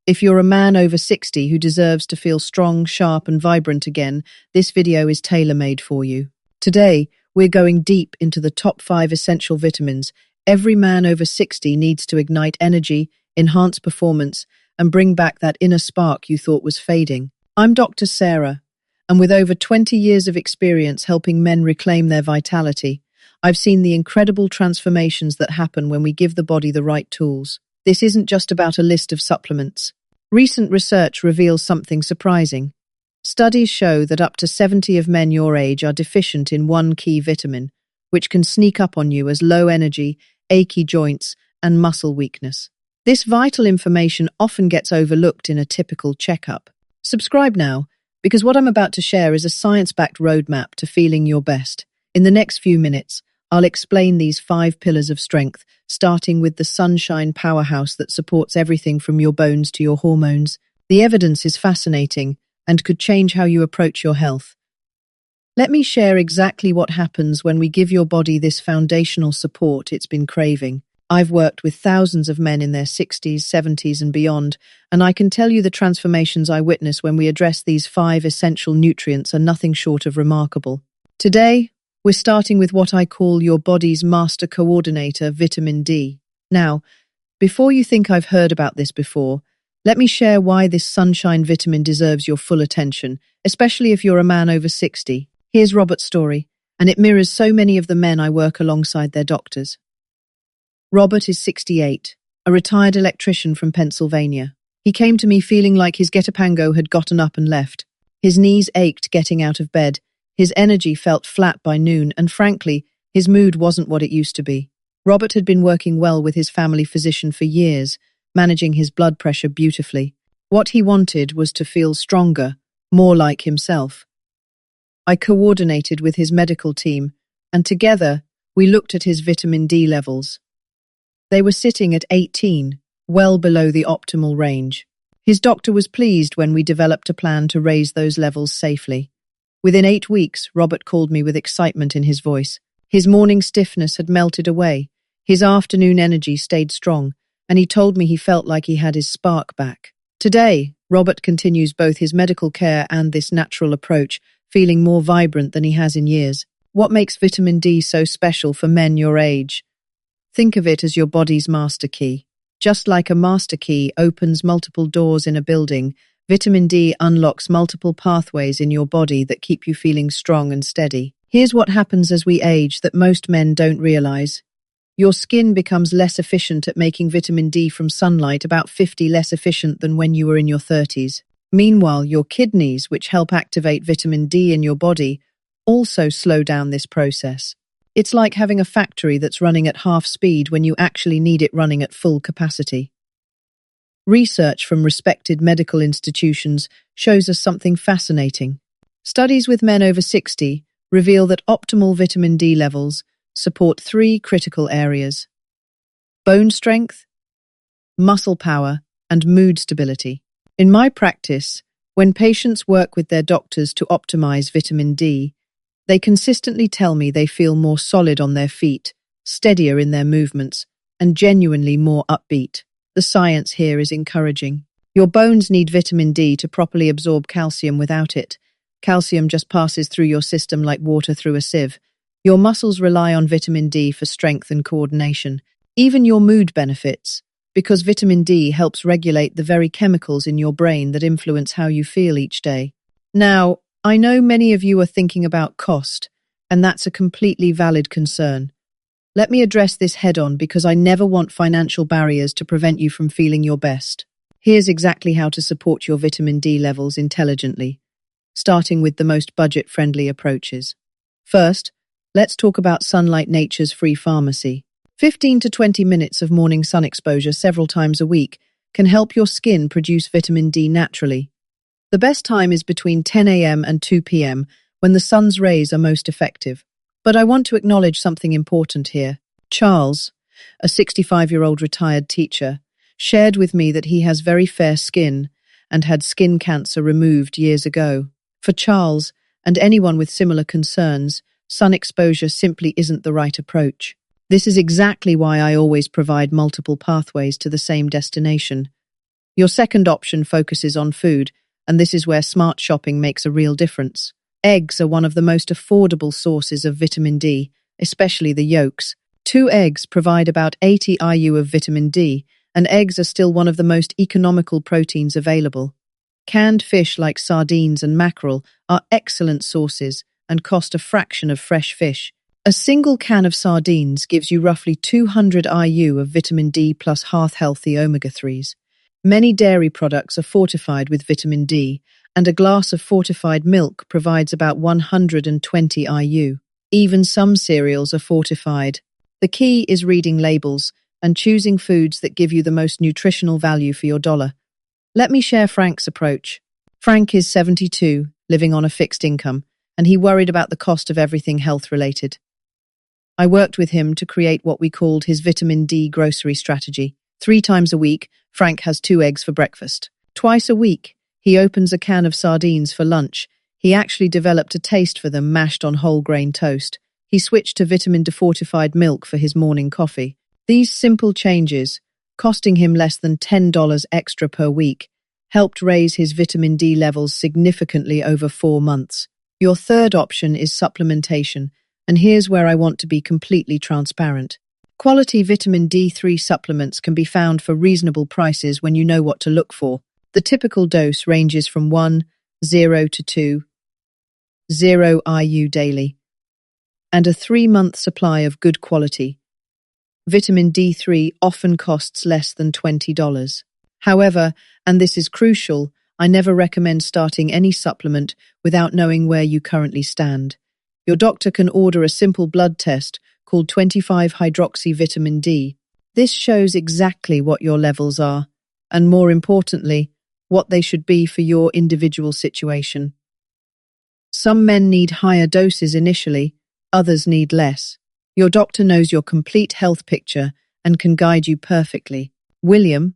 If you're a man over 60 who deserves to feel strong, sharp, and vibrant again, this video is tailor-made for you. Today, we're going deep into the top 5 essential vitamins every man over 60 needs to ignite energy, enhance performance, and bring back that inner spark you thought was fading. I'm Dr. Sarah, and with over 20 years of experience helping men reclaim their vitality, I've seen the incredible transformations that happen when we give the body the right tools. This isn't just about a list of supplements. Recent research reveals something surprising. Studies show that up to 70 of men your age are deficient in one key vitamin, which can sneak up on you as low energy, achy joints, and muscle weakness. This vital information often gets overlooked in a typical checkup. Subscribe now, because what I'm about to share is a science-backed roadmap to feeling your best. In the next few minutes, I'll explain these 5 pillars of strength, starting with the sunshine powerhouse that supports everything from your bones to your hormones. The evidence is fascinating and could change how you approach your health. Let me share exactly what happens when we give your body this foundational support it's been craving. I've worked with thousands of men in their 60s, 70s, and beyond, and I can tell you the transformations I witness when we address these 5 essential nutrients are nothing short of remarkable. Today, we're starting with what I call your body's master coordinator, vitamin D. Now, before you think I've heard about this before, let me share why this sunshine vitamin deserves your full attention, especially if you're a man over 60. Here's Robert's story, and it mirrors so many of the men I work alongside their doctors. Robert is 68, a retired electrician from Pennsylvania. He came to me feeling like his getapango had gotten up and left. His knees ached getting out of bed, his energy felt flat by noon, and frankly, his mood wasn't what it used to be. Robert had been working well with his family physician for years, managing his blood pressure beautifully. What he wanted was to feel stronger, more like himself. I coordinated with his medical team, and together we looked at his vitamin D levels. They were sitting at 18, well below the optimal range. His doctor was pleased when we developed a plan to raise those levels safely. Within 8 weeks, Robert called me with excitement in his voice. His morning stiffness had melted away, his afternoon energy stayed strong, and he told me he felt like he had his spark back. Today, Robert continues both his medical care and this natural approach, feeling more vibrant than he has in years. What makes vitamin D so special for men your age? Think of it as your body's master key. Just like a master key opens multiple doors in a building, vitamin D unlocks multiple pathways in your body that keep you feeling strong and steady. Here's what happens as we age that most men don't realize. Your skin becomes less efficient at making vitamin D from sunlight, about 50 less efficient than when you were in your 30s. Meanwhile, your kidneys, which help activate vitamin D in your body, also slow down this process. It's like having a factory that's running at half speed when you actually need it running at full capacity. Research from respected medical institutions shows us something fascinating. Studies with men over 60 reveal that optimal vitamin D levels support 3 critical areas: bone strength, muscle power, and mood stability. In my practice, when patients work with their doctors to optimize vitamin D, they consistently tell me they feel more solid on their feet, steadier in their movements, and genuinely more upbeat. The science here is encouraging. Your bones need vitamin D to properly absorb calcium. Without it, calcium just passes through your system like water through a sieve. Your muscles rely on vitamin D for strength and coordination. Even your mood benefits, because vitamin D helps regulate the very chemicals in your brain that influence how you feel each day. Now, I know many of you are thinking about cost, and that's a completely valid concern. Let me address this head-on because I never want financial barriers to prevent you from feeling your best. Here's exactly how to support your vitamin D levels intelligently, starting with the most budget-friendly approaches. First, let's talk about Sunlight Nature's free pharmacy. 15 to 20 minutes of morning sun exposure several times a week can help your skin produce vitamin D naturally. The best time is between 10 a.m. and 2 p.m. when the sun's rays are most effective. But I want to acknowledge something important here. Charles, a 65-year-old retired teacher, shared with me that he has very fair skin and had skin cancer removed years ago. For Charles, and anyone with similar concerns, sun exposure simply isn't the right approach. This is exactly why I always provide multiple pathways to the same destination. Your second option focuses on food, and this is where smart shopping makes a real difference. Eggs are one of the most affordable sources of vitamin D, especially the yolks. 2 eggs provide about 80 IU of vitamin D, and eggs are still one of the most economical proteins available. Canned fish like sardines and mackerel are excellent sources and cost a fraction of fresh fish. A single can of sardines gives you roughly 200 IU of vitamin D plus heart-healthy omega-3s. Many dairy products are fortified with vitamin D, and a glass of fortified milk provides about 120 IU. Even some cereals are fortified. The key is reading labels and choosing foods that give you the most nutritional value for your dollar. Let me share Frank's approach. Frank is 72, living on a fixed income, and he worried about the cost of everything health-related. I worked with him to create what we called his vitamin D grocery strategy. 3 times a week, Frank has 2 eggs for breakfast. Twice a week, he opens a can of sardines for lunch. He actually developed a taste for them mashed on whole grain toast. He switched to vitamin D-fortified milk for his morning coffee. These simple changes, costing him less than $10 extra per week, helped raise his vitamin D levels significantly over 4 months. Your third option is supplementation, and here's where I want to be completely transparent. Quality vitamin D3 supplements can be found for reasonable prices when you know what to look for. The typical dose ranges from 0 to 2, 0 IU daily, and a 3-month supply of good quality. Vitamin D3 often costs less than $20. However, and this is crucial, I never recommend starting any supplement without knowing where you currently stand. Your doctor can order a simple blood test called 25-hydroxy-vitamin D. This shows exactly what your levels are, and more importantly, what they should be for your individual situation. Some men need higher doses initially, others need less. Your doctor knows your complete health picture and can guide you perfectly. William,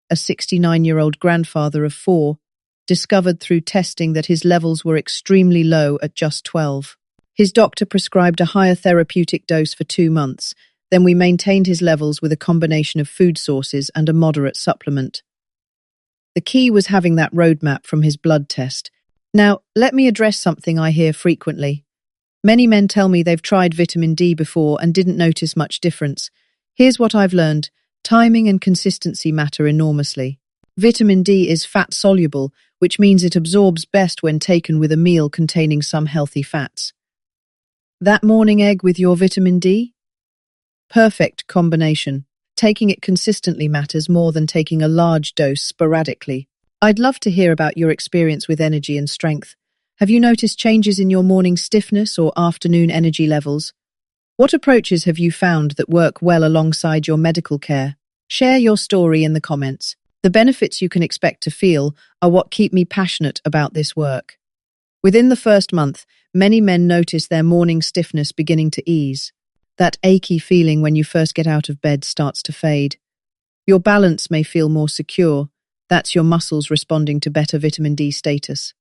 a 69-year-old grandfather of 4, discovered through testing that his levels were extremely low at just 12. His doctor prescribed a higher therapeutic dose for 2 months. Then we maintained his levels with a combination of food sources and a moderate supplement. The key was having that roadmap from his blood test. Now, let me address something I hear frequently. Many men tell me they've tried vitamin D before and didn't notice much difference. Here's what I've learned. Timing and consistency matter enormously. Vitamin D is fat-soluble, which means it absorbs best when taken with a meal containing some healthy fats. That morning egg with your vitamin D? Perfect combination. Taking it consistently matters more than taking a large dose sporadically. I'd love to hear about your experience with energy and strength. Have you noticed changes in your morning stiffness or afternoon energy levels? What approaches have you found that work well alongside your medical care? Share your story in the comments. The benefits you can expect to feel are what keep me passionate about this work. Within the first month, many men notice their morning stiffness beginning to ease. That achy feeling when you first get out of bed starts to fade. Your balance may feel more secure. That's your muscles responding to better vitamin D status.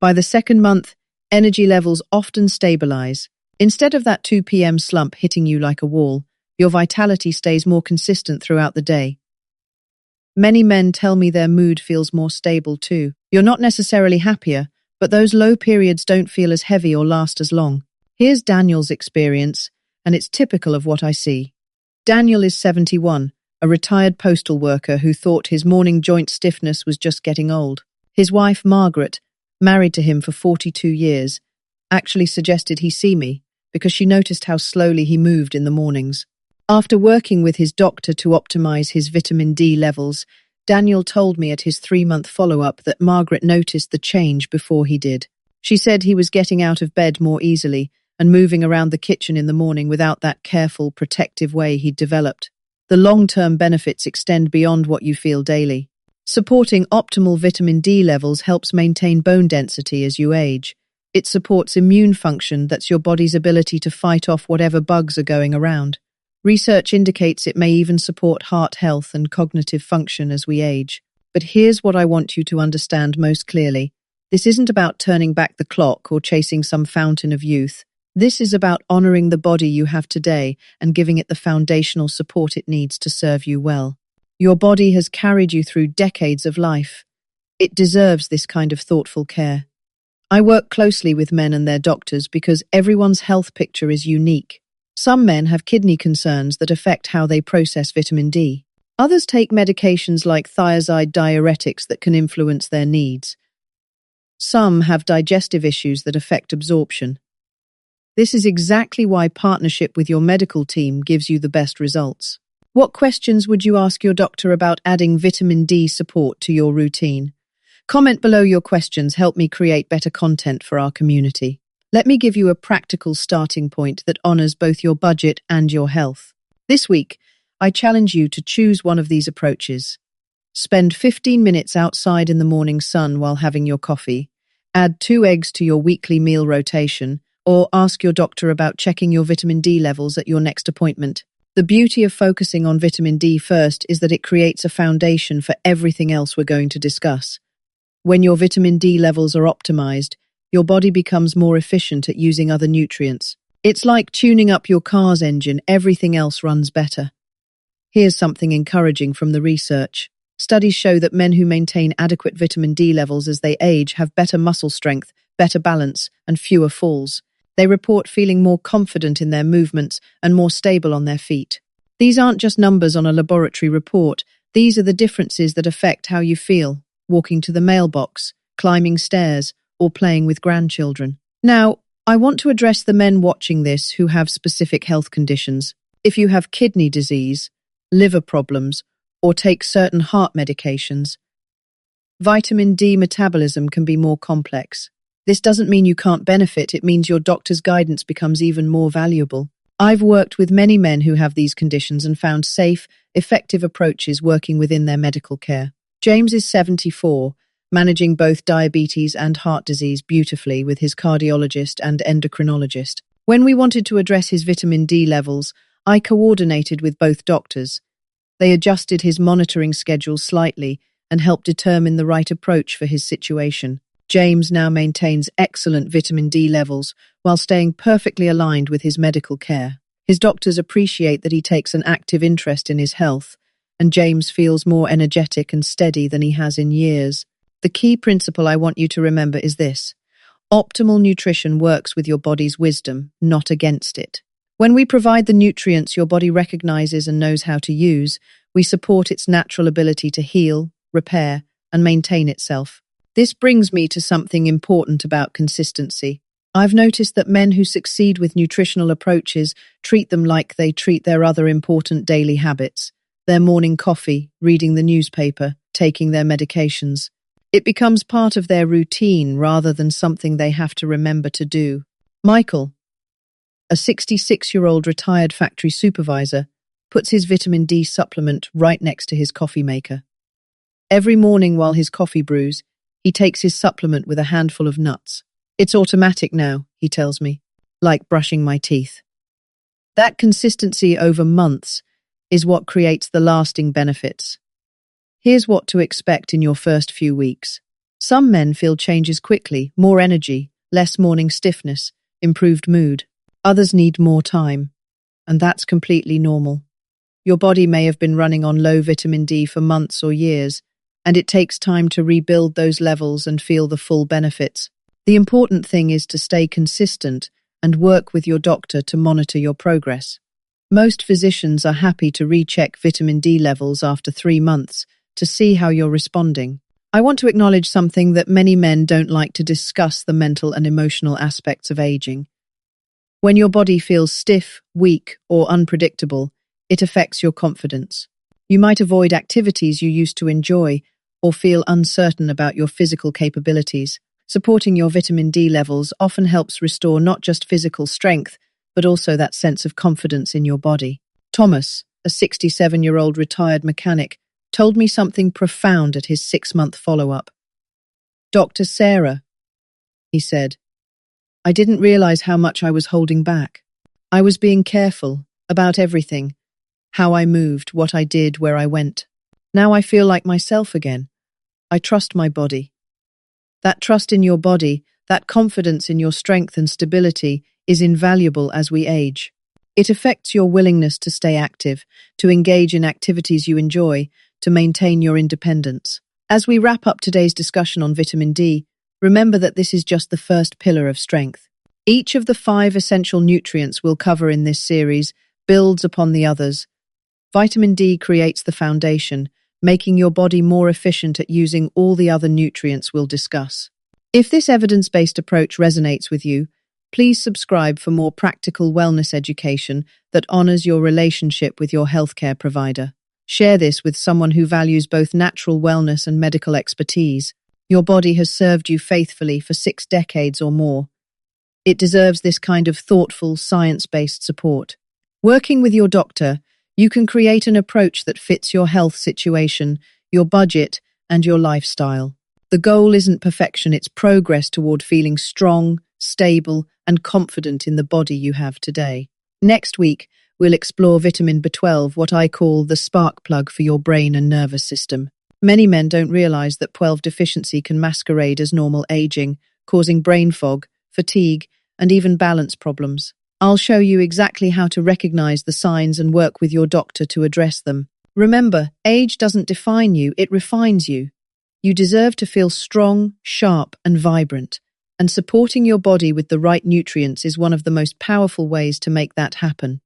By the second month, energy levels often stabilize. Instead of that 2 p.m. slump hitting you like a wall, your vitality stays more consistent throughout the day. Many men tell me their mood feels more stable too. You're not necessarily happier, but those low periods don't feel as heavy or last as long. Here's Daniel's experience, and it's typical of what I see. Daniel is 71, a retired postal worker who thought his morning joint stiffness was just getting old. His wife, Margaret, married to him for 42 years, actually suggested he see me because she noticed how slowly he moved in the mornings. After working with his doctor to optimize his vitamin D levels, Daniel told me at his 3-month follow-up that Margaret noticed the change before he did. She said he was getting out of bed more easily and moving around the kitchen in the morning without that careful, protective way he'd developed. The long-term benefits extend beyond what you feel daily. Supporting optimal vitamin D levels helps maintain bone density as you age. It supports immune function, that's your body's ability to fight off whatever bugs are going around. Research indicates it may even support heart health and cognitive function as we age. But here's what I want you to understand most clearly. This isn't about turning back the clock or chasing some fountain of youth. This is about honoring the body you have today and giving it the foundational support it needs to serve you well. Your body has carried you through decades of life. It deserves this kind of thoughtful care. I work closely with men and their doctors because everyone's health picture is unique. Some men have kidney concerns that affect how they process vitamin D. Others take medications like thiazide diuretics that can influence their needs. Some have digestive issues that affect absorption. This is exactly why partnership with your medical team gives you the best results. What questions would you ask your doctor about adding vitamin D support to your routine? Comment below your questions. Help me create better content for our community. Let me give you a practical starting point that honors both your budget and your health. This week, I challenge you to choose one of these approaches. Spend 15 minutes outside in the morning sun while having your coffee. Add 2 eggs to your weekly meal rotation, or ask your doctor about checking your vitamin D levels at your next appointment. The beauty of focusing on vitamin D first is that it creates a foundation for everything else we're going to discuss. When your vitamin D levels are optimized, your body becomes more efficient at using other nutrients. It's like tuning up your car's engine, everything else runs better. Here's something encouraging from the research. Studies show that men who maintain adequate vitamin D levels as they age have better muscle strength, better balance, and fewer falls. They report feeling more confident in their movements and more stable on their feet. These aren't just numbers on a laboratory report. These are the differences that affect how you feel, walking to the mailbox, climbing stairs, or playing with grandchildren. Now, I want to address the men watching this who have specific health conditions. If you have kidney disease, liver problems, or take certain heart medications, vitamin D metabolism can be more complex. This doesn't mean you can't benefit, it means your doctor's guidance becomes even more valuable. I've worked with many men who have these conditions and found safe, effective approaches working within their medical care. James is 74, managing both diabetes and heart disease beautifully with his cardiologist and endocrinologist. When we wanted to address his vitamin D levels, I coordinated with both doctors. They adjusted his monitoring schedule slightly and helped determine the right approach for his situation. James now maintains excellent vitamin D levels while staying perfectly aligned with his medical care. His doctors appreciate that he takes an active interest in his health, and James feels more energetic and steady than he has in years. The key principle I want you to remember is this: optimal nutrition works with your body's wisdom, not against it. When we provide the nutrients your body recognizes and knows how to use, we support its natural ability to heal, repair, and maintain itself. This brings me to something important about consistency. I've noticed that men who succeed with nutritional approaches treat them like they treat their other important daily habits: their morning coffee, reading the newspaper, taking their medications. It becomes part of their routine rather than something they have to remember to do. Michael, a 66-year-old retired factory supervisor, puts his vitamin D supplement right next to his coffee maker. Every morning while his coffee brews, he takes his supplement with a handful of nuts. It's automatic now, he tells me, like brushing my teeth. That consistency over months is what creates the lasting benefits. Here's what to expect in your first few weeks. Some men feel changes quickly: more energy, less morning stiffness, improved mood. Others need more time, and that's completely normal. Your body may have been running on low vitamin D for months or years, and it takes time to rebuild those levels and feel the full benefits. The important thing is to stay consistent and work with your doctor to monitor your progress. Most physicians are happy to recheck vitamin D levels after 3 months to see how you're responding. I want to acknowledge something that many men don't like to discuss: the mental and emotional aspects of aging. When your body feels stiff, weak, or unpredictable, it affects your confidence. You might avoid activities you used to enjoy or feel uncertain about your physical capabilities. Supporting your vitamin D levels often helps restore not just physical strength, but also that sense of confidence in your body. Thomas, a 67-year-old retired mechanic, told me something profound at his 6-month follow-up. "Dr. Sarah," he said, "I didn't realize how much I was holding back. I was being careful about everything, how I moved, what I did, where I went. Now I feel like myself again. I trust my body." That trust in your body, that confidence in your strength and stability, is invaluable as we age. It affects your willingness to stay active, to engage in activities you enjoy, to maintain your independence. As we wrap up today's discussion on vitamin D, remember that this is just the first pillar of strength. Each of the 5 essential nutrients we'll cover in this series builds upon the others. Vitamin D creates the foundation, making your body more efficient at using all the other nutrients we'll discuss. If this evidence-based approach resonates with you, please subscribe for more practical wellness education that honors your relationship with your healthcare provider. Share this with someone who values both natural wellness and medical expertise. Your body has served you faithfully for 6 decades or more. It deserves this kind of thoughtful, science-based support. Working with your doctor, you can create an approach that fits your health situation, your budget, and your lifestyle. The goal isn't perfection, it's progress toward feeling strong, stable, and confident in the body you have today. Next week, we'll explore vitamin B12, what I call the spark plug for your brain and nervous system. Many men don't realize that B12 deficiency can masquerade as normal aging, causing brain fog, fatigue, and even balance problems. I'll show you exactly how to recognize the signs and work with your doctor to address them. Remember, age doesn't define you, it refines you. You deserve to feel strong, sharp, and vibrant, and supporting your body with the right nutrients is one of the most powerful ways to make that happen.